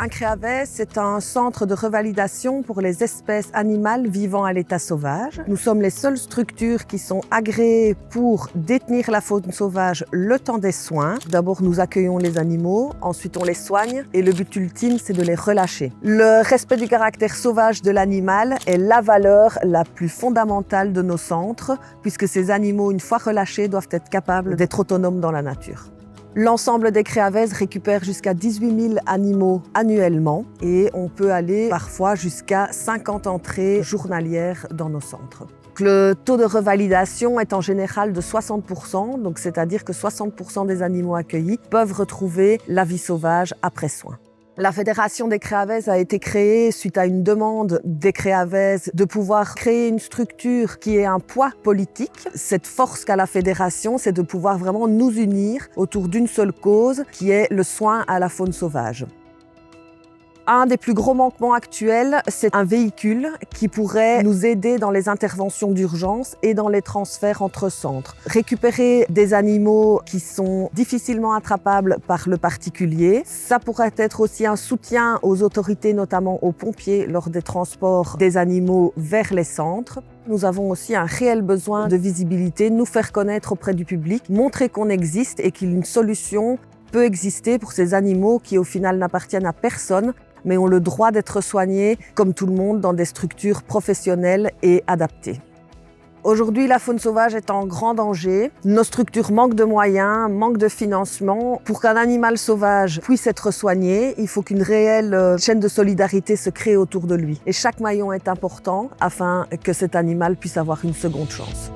Incréavès, c'est un centre de revalidation pour les espèces animales vivant à l'état sauvage. Nous sommes les seules structures qui sont agréées pour détenir la faune sauvage le temps des soins. D'abord, nous accueillons les animaux, ensuite on les soigne et le but ultime, c'est de les relâcher. Le respect du caractère sauvage de l'animal est la valeur la plus fondamentale de nos centres, puisque ces animaux, une fois relâchés, doivent être capables d'être autonomes dans la nature. L'ensemble des Créavès récupère jusqu'à 18 000 animaux annuellement et on peut aller parfois jusqu'à 50 entrées journalières dans nos centres. Le taux de revalidation est en général de 60%, donc c'est-à-dire que 60% des animaux accueillis peuvent retrouver la vie sauvage après soin. La Fédération des Créavès a été créée suite à une demande des Créavès de pouvoir créer une structure qui ait un poids politique. Cette force qu'a la Fédération, c'est de pouvoir vraiment nous unir autour d'une seule cause qui est le soin à la faune sauvage. Un des plus gros manquements actuels, c'est un véhicule qui pourrait nous aider dans les interventions d'urgence et dans les transferts entre centres. Récupérer des animaux qui sont difficilement attrapables par le particulier, ça pourrait être aussi un soutien aux autorités, notamment aux pompiers, lors des transports des animaux vers les centres. Nous avons aussi un réel besoin de visibilité, nous faire connaître auprès du public, montrer qu'on existe et qu'une solution peut exister pour ces animaux qui au final n'appartiennent à personne, mais ont le droit d'être soignés comme tout le monde dans des structures professionnelles et adaptées. Aujourd'hui, la faune sauvage est en grand danger. Nos structures manquent de moyens, manquent de financement. Pour qu'un animal sauvage puisse être soigné, il faut qu'une réelle chaîne de solidarité se crée autour de lui. Et chaque maillon est important afin que cet animal puisse avoir une seconde chance.